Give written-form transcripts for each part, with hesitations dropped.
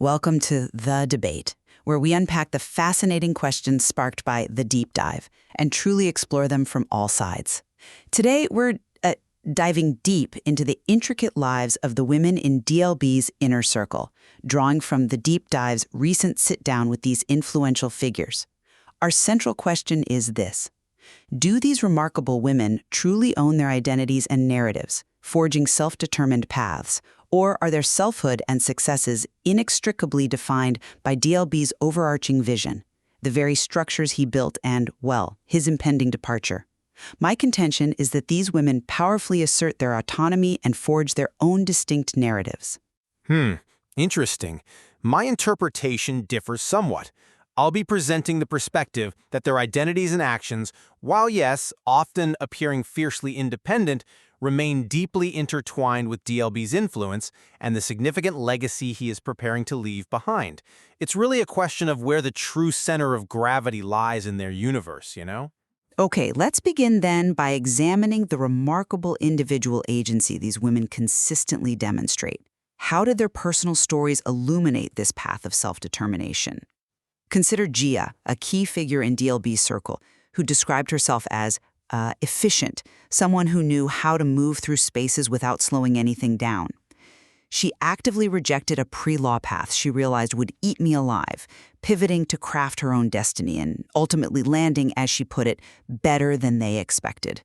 Welcome to The Debate, where we unpack the fascinating questions sparked by The Deep Dive and truly explore them from all sides. Today, we're diving deep into the intricate lives of the women in D.L.B's inner circle, drawing from The Deep Dive's recent sit-down with these influential figures. Our central question is this: do these remarkable women truly own their identities and narratives, forging self-determined paths, or are their selfhood and successes inextricably defined by D.L.B's overarching vision, the very structures he built and, well, his impending departure? My contention is that these women powerfully assert their autonomy and forge their own distinct narratives. Interesting. My interpretation differs somewhat. I'll be presenting the perspective that their identities and actions, while yes, often appearing fiercely independent, remain deeply intertwined with D.L.B's influence and the significant legacy he is preparing to leave behind. It's really a question of where the true center of gravity lies in their universe, you know? Okay, let's begin then by examining the remarkable individual agency these women consistently demonstrate. How did their personal stories illuminate this path of self-determination? Consider Gia, a key figure in D.L.B's circle, who described herself as efficient, someone who knew how to move through spaces without slowing anything down. She actively rejected a pre-law path she realized would eat me alive, pivoting to craft her own destiny and ultimately landing, as she put it, better than they expected.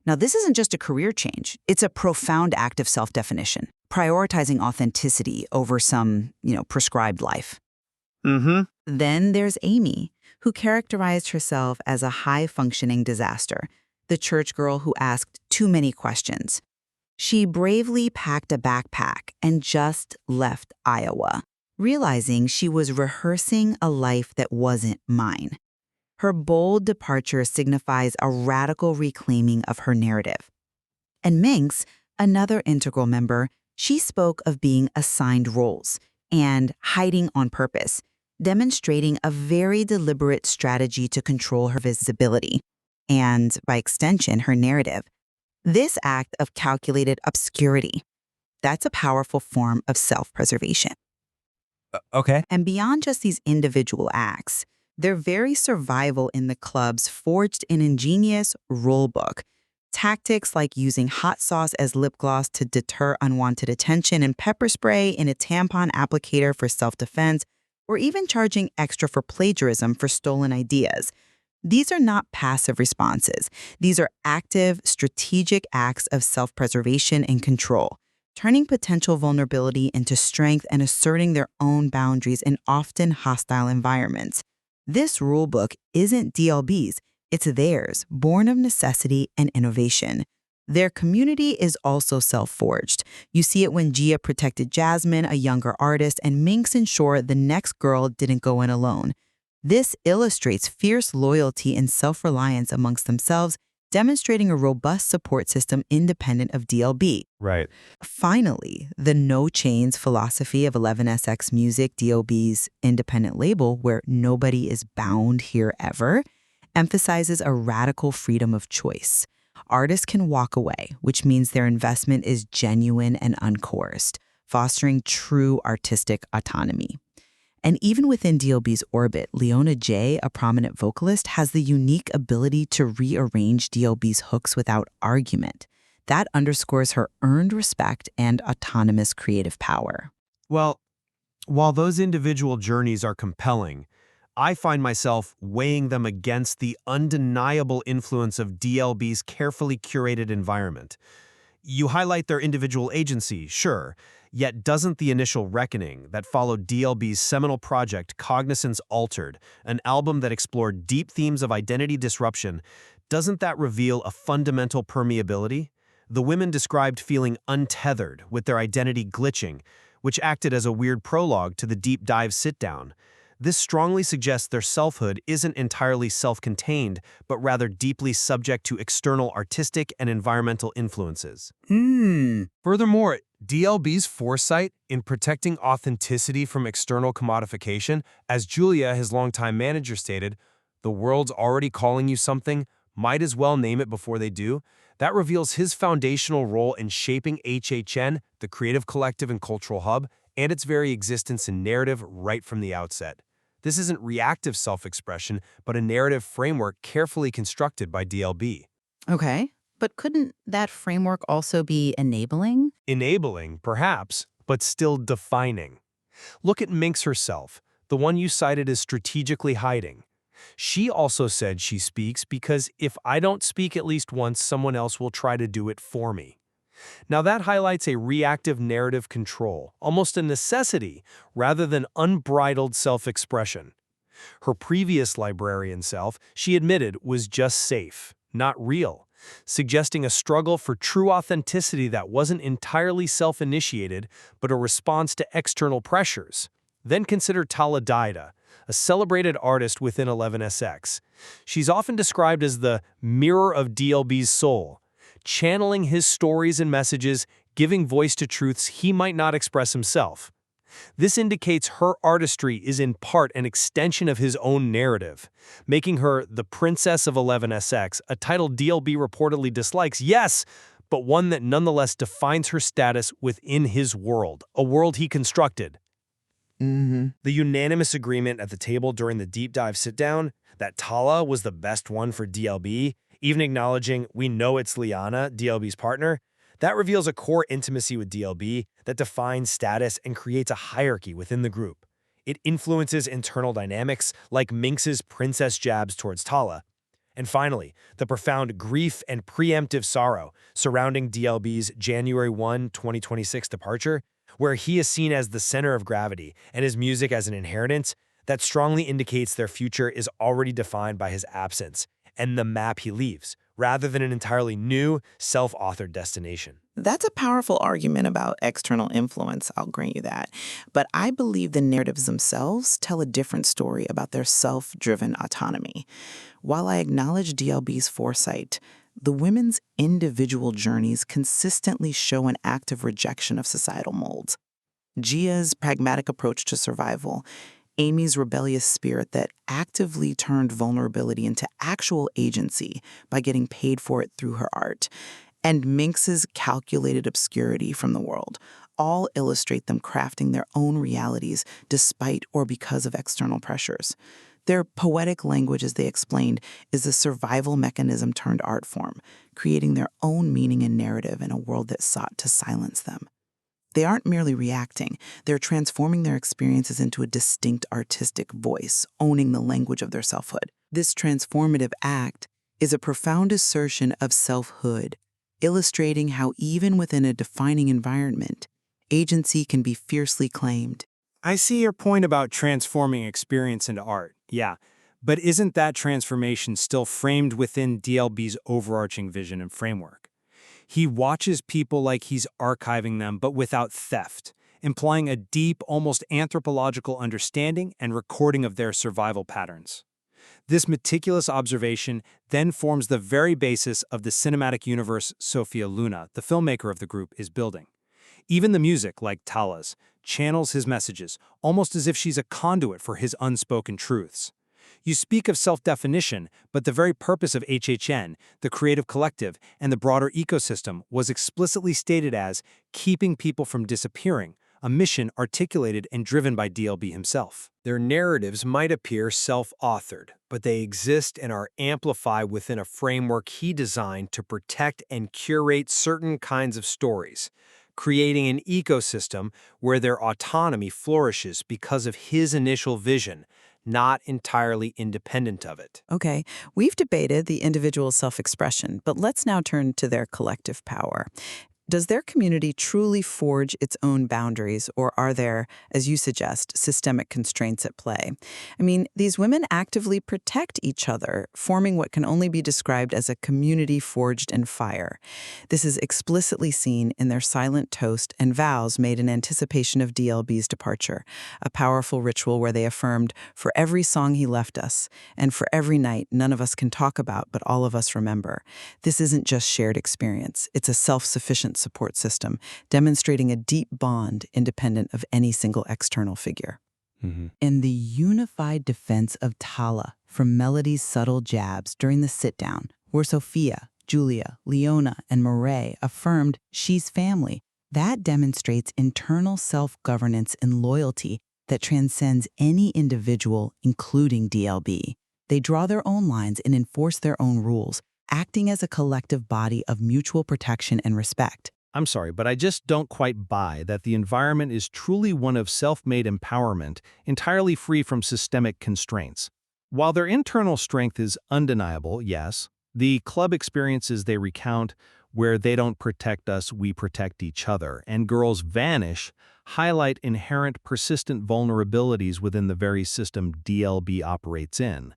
Now, this isn't just a career change. It's a profound act of self-definition, prioritizing authenticity over some, prescribed life. Then there's Amy, who characterized herself as a high-functioning disaster, the church girl who asked too many questions. She bravely packed a backpack and just left Iowa, realizing she was rehearsing a life that wasn't mine. Her bold departure signifies a radical reclaiming of her narrative. And Minx, another integral member, she spoke of being assigned roles and hiding on purpose, demonstrating a very deliberate strategy to control her visibility and, by extension, her narrative. This act of calculated obscurity, that's a powerful form of self-preservation. Okay. And beyond just these individual acts, their very survival in the clubs forged an ingenious rulebook. Tactics like using hot sauce as lip gloss to deter unwanted attention and pepper spray in a tampon applicator for self-defense, or even charging extra for plagiarism for stolen ideas. These are not passive responses. These are active, strategic acts of self-preservation and control, turning potential vulnerability into strength and asserting their own boundaries in often hostile environments. This rulebook isn't D.L.B's, it's theirs, born of necessity and innovation. Their community is also self-forged. You see it when Gia protected Jasmine, a younger artist, and Minx ensured the next girl didn't go in alone. This illustrates fierce loyalty and self-reliance amongst themselves, demonstrating a robust support system independent of D.L.B. Right. Finally, the no chains philosophy of 11SX Music, D.L.B's independent label, where nobody is bound here ever, emphasizes a radical freedom of choice. Artists can walk away, which means their investment is genuine and uncoerced, fostering true artistic autonomy. And even within D.L.B's orbit, Leona J., a prominent vocalist, has the unique ability to rearrange D.L.B's hooks without argument. That underscores her earned respect and autonomous creative power. Well, while those individual journeys are compelling, I find myself weighing them against the undeniable influence of D.L.B's carefully curated environment. You highlight their individual agency, sure, yet doesn't the initial reckoning that followed D.L.B's seminal project Cognizance Altered, an album that explored deep themes of identity disruption, doesn't that reveal a fundamental permeability? The women described feeling untethered, with their identity glitching, which acted as a weird prologue to the deep dive sit-down. This strongly suggests their selfhood isn't entirely self-contained, but rather deeply subject to external artistic and environmental influences. Furthermore, D.L.B's foresight in protecting authenticity from external commodification, as Julia, his longtime manager, stated, "The world's already calling you something, might as well name it before they do." That reveals his foundational role in shaping HHN, the creative collective and cultural hub, and its very existence in narrative right from the outset. This isn't reactive self-expression, but a narrative framework carefully constructed by D.L.B. Okay. But couldn't that framework also be enabling? Enabling, perhaps, but still defining. Look at Minx herself, the one you cited as strategically hiding. She also said she speaks because if I don't speak at least once, someone else will try to do it for me. Now that highlights a reactive narrative control, almost a necessity, rather than unbridled self-expression. Her previous librarian self, she admitted, was just safe, not real, suggesting a struggle for true authenticity that wasn't entirely self-initiated, but a response to external pressures. Then consider Tala Daida, a celebrated artist within 11SX. She's often described as the mirror of D.L.B's soul, channeling his stories and messages, giving voice to truths he might not express himself. This indicates her artistry is in part an extension of his own narrative, making her the Princess of 11SX, a title D.L.B reportedly dislikes, yes, but one that nonetheless defines her status within his world, a world he constructed. The unanimous agreement at the table during the deep dive sit-down that Tala was the best one for D.L.B, even acknowledging we know it's Liana, D.L.B's partner, that reveals a core intimacy with D.L.B that defines status and creates a hierarchy within the group. It influences internal dynamics like Minx's princess jabs towards Tala. And finally, the profound grief and preemptive sorrow surrounding D.L.B's January 1, 2026 departure, where he is seen as the center of gravity and his music as an inheritance, that strongly indicates their future is already defined by his absence and the map he leaves, rather than an entirely new, self-authored destination. That's a powerful argument about external influence, I'll grant you that. But I believe the narratives themselves tell a different story about their self-driven autonomy. While I acknowledge D.L.B's foresight, the women's individual journeys consistently show an active rejection of societal molds. Gia's pragmatic approach to survival, Amy's rebellious spirit that actively turned vulnerability into actual agency by getting paid for it through her art, and Minx's calculated obscurity from the world, all illustrate them crafting their own realities despite or because of external pressures. Their poetic language, as they explained, is a survival mechanism turned art form, creating their own meaning and narrative in a world that sought to silence them. They aren't merely reacting, they're transforming their experiences into a distinct artistic voice, owning the language of their selfhood. This transformative act is a profound assertion of selfhood, illustrating how even within a defining environment, agency can be fiercely claimed. I see your point about transforming experience into art, yeah. But isn't that transformation still framed within D.L.B's overarching vision and framework? He watches people like he's archiving them, but without theft, implying a deep, almost anthropological understanding and recording of their survival patterns. This meticulous observation then forms the very basis of the cinematic universe Sophia Luna, the filmmaker of the group, is building. Even the music, like Tala's, channels his messages, almost as if she's a conduit for his unspoken truths. You speak of self-definition, but the very purpose of HHN, the creative collective, and the broader ecosystem was explicitly stated as keeping people from disappearing, a mission articulated and driven by D.L.B himself. Their narratives might appear self-authored, but they exist and are amplified within a framework he designed to protect and curate certain kinds of stories, creating an ecosystem where their autonomy flourishes because of his initial vision, not entirely independent of it. Okay, we've debated the individual self-expression, but let's now turn to their collective power. Does their community truly forge its own boundaries, or are there, as you suggest, systemic constraints at play? I mean, these women actively protect each other, forming what can only be described as a community forged in fire. This is explicitly seen in their silent toast and vows made in anticipation of D.L.B's departure, a powerful ritual where they affirmed, "For every song he left us, and for every night none of us can talk about but all of us remember." This isn't just shared experience, it's a self-sufficient support system, demonstrating a deep bond independent of any single external figure. In the unified defense of Tala from Melody's subtle jabs during the sit-down, where Sophia, Julia, Leona, and Murray affirmed she's family, That demonstrates internal self-governance and loyalty that transcends any individual, including D.L.B. They draw their own lines and enforce their own rules, acting as a collective body of mutual protection and respect. I'm sorry, but I just don't quite buy that the environment is truly one of self-made empowerment, entirely free from systemic constraints. While their internal strength is undeniable, yes, the club experiences they recount, where they don't protect us, we protect each other, and girls vanish, highlight inherent persistent vulnerabilities within the very system D.L.B. operates in.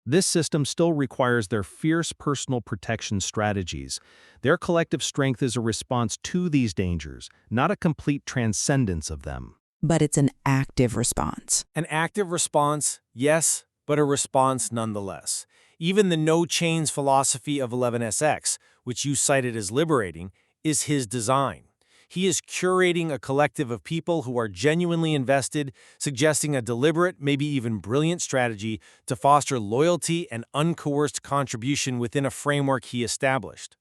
This system still requires their fierce personal protection strategies. Their collective strength is a response to these dangers, not a complete transcendence of them. But it's an active response. An active response, yes, but a response nonetheless. Even the no-chains philosophy of 11SX, which you cited as liberating, is his design. He is curating a collective of people who are genuinely invested, suggesting a deliberate, maybe even brilliant strategy to foster loyalty and uncoerced contribution within a framework he established.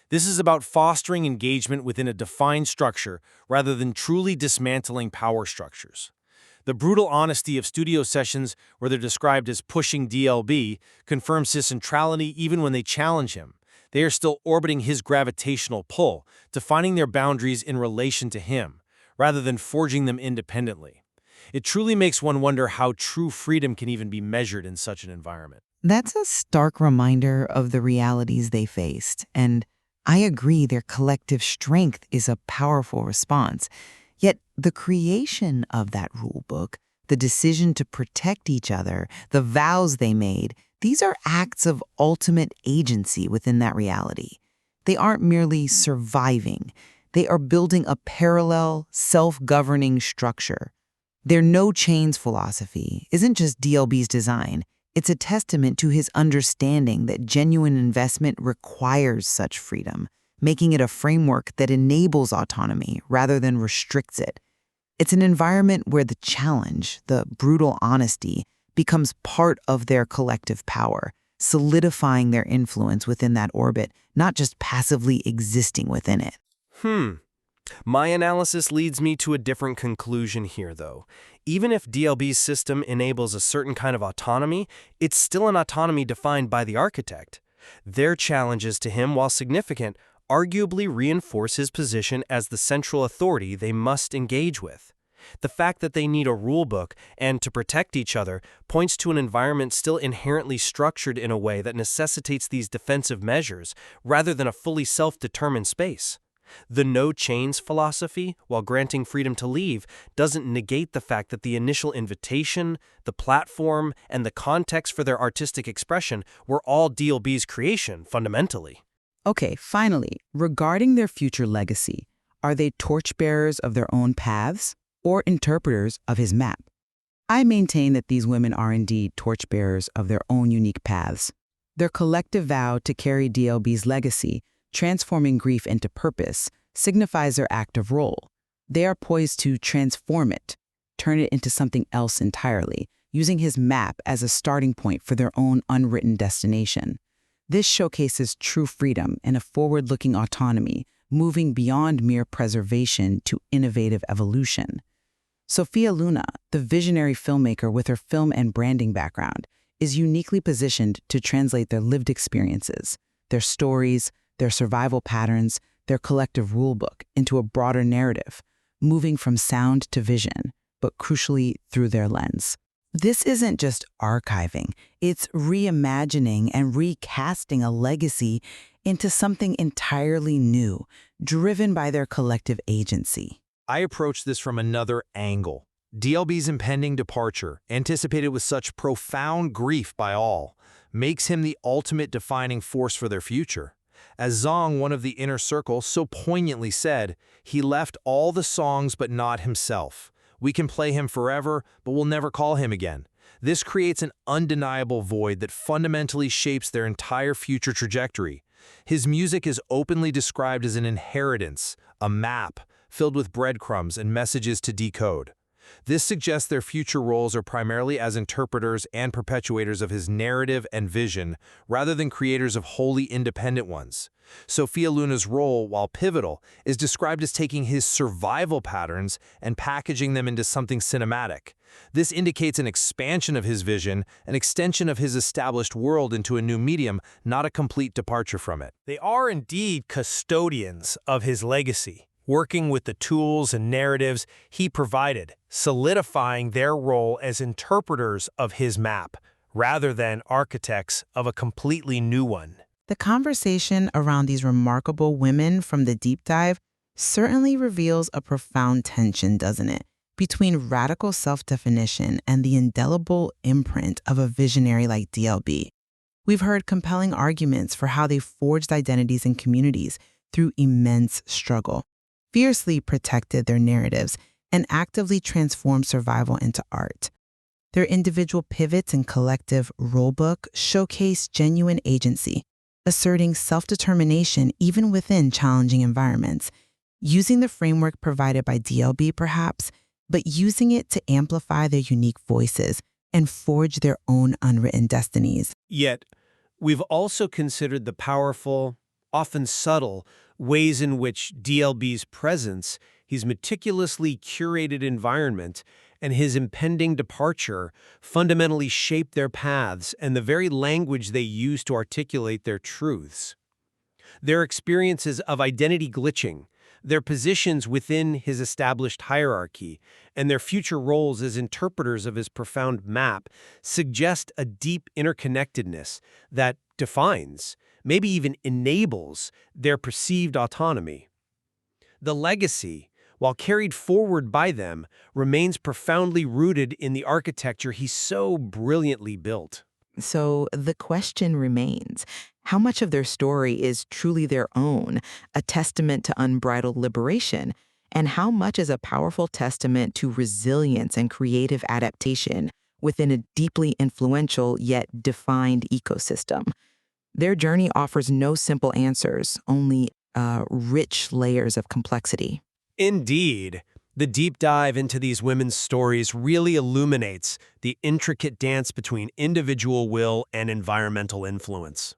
This is about fostering engagement within a defined structure rather than truly dismantling power structures. The brutal honesty of studio sessions, where they're described as pushing D.L.B., confirms his centrality even when they challenge him. They are still orbiting his gravitational pull, defining their boundaries in relation to him, rather than forging them independently. It truly makes one wonder how true freedom can even be measured in such an environment. That's a stark reminder of the realities they faced, and I agree their collective strength is a powerful response. Yet the creation of that rule book, the decision to protect each other, the vows they made, these are acts of ultimate agency within that reality. They aren't merely surviving. They are building a parallel, self-governing structure. Their no-chains philosophy isn't just D.L.B's design. It's a testament to his understanding that genuine investment requires such freedom, making it a framework that enables autonomy rather than restricts it. It's an environment where the challenge, the brutal honesty, becomes part of their collective power, solidifying their influence within that orbit, not just passively existing within it. My analysis leads me to a different conclusion here, though. Even if D.L.B's system enables a certain kind of autonomy, it's still an autonomy defined by the architect. Their challenges to him, while significant, arguably reinforce his position as the central authority they must engage with. The fact that they need a rulebook and to protect each other points to an environment still inherently structured in a way that necessitates these defensive measures rather than a fully self-determined space. The no-chains philosophy, while granting freedom to leave, doesn't negate the fact that the initial invitation, the platform, and the context for their artistic expression were all D.L.B's creation, fundamentally. Okay, finally, regarding their future legacy, are they torchbearers of their own paths or interpreters of his map? I maintain that these women are indeed torchbearers of their own unique paths. Their collective vow to carry D.L.B's legacy, transforming grief into purpose, signifies their active role. They are poised to transform it, turn it into something else entirely, using his map as a starting point for their own unwritten destination. This showcases true freedom and a forward-looking autonomy, moving beyond mere preservation to innovative evolution. Sophia Luna, the visionary filmmaker with her film and branding background, is uniquely positioned to translate their lived experiences, their stories, their survival patterns, their collective rulebook into a broader narrative, moving from sound to vision, but crucially through their lens. This isn't just archiving, it's reimagining and recasting a legacy into something entirely new, driven by their collective agency. I approach this from another angle. D.L.B's impending departure, anticipated with such profound grief by all, makes him the ultimate defining force for their future. As Zong, one of the inner circle, so poignantly said, he left all the songs but not himself. We can play him forever, but we'll never call him again. This creates an undeniable void that fundamentally shapes their entire future trajectory. His music is openly described as an inheritance, a map, filled with breadcrumbs and messages to decode. This suggests their future roles are primarily as interpreters and perpetuators of his narrative and vision, rather than creators of wholly independent ones. Sophia Luna's role, while pivotal, is described as taking his survival patterns and packaging them into something cinematic. This indicates an expansion of his vision, an extension of his established world into a new medium, not a complete departure from it. They are indeed custodians of his legacy, working with the tools and narratives he provided, solidifying their role as interpreters of his map, rather than architects of a completely new one. The conversation around these remarkable women from the deep dive certainly reveals a profound tension, doesn't it, between radical self-definition and the indelible imprint of a visionary like D.L.B. We've heard compelling arguments for how they forged identities and communities through immense struggle, fiercely protected their narratives, and actively transformed survival into art. Their individual pivots and collective rulebook showcase genuine agency, asserting self-determination even within challenging environments, using the framework provided by D.L.B. perhaps, but using it to amplify their unique voices and forge their own unwritten destinies. Yet, we've also considered the powerful, often subtle, ways in which D.L.B.'s presence, his meticulously curated environment, and his impending departure fundamentally shaped their paths and the very language they use to articulate their truths. Their experiences of identity glitching, their positions within his established hierarchy, and their future roles as interpreters of his profound map suggest a deep interconnectedness that defines, maybe even enables, their perceived autonomy. The legacy, while carried forward by them, remains profoundly rooted in the architecture he so brilliantly built. So the question remains, how much of their story is truly their own, a testament to unbridled liberation, and how much is a powerful testament to resilience and creative adaptation within a deeply influential yet defined ecosystem? Their journey offers no simple answers, only rich layers of complexity. Indeed, the deep dive into these women's stories really illuminates the intricate dance between individual will and environmental influence.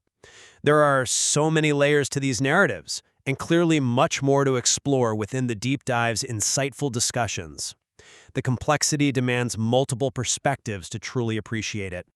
There are so many layers to these narratives, and clearly much more to explore within the deep dive's insightful discussions. The complexity demands multiple perspectives to truly appreciate it.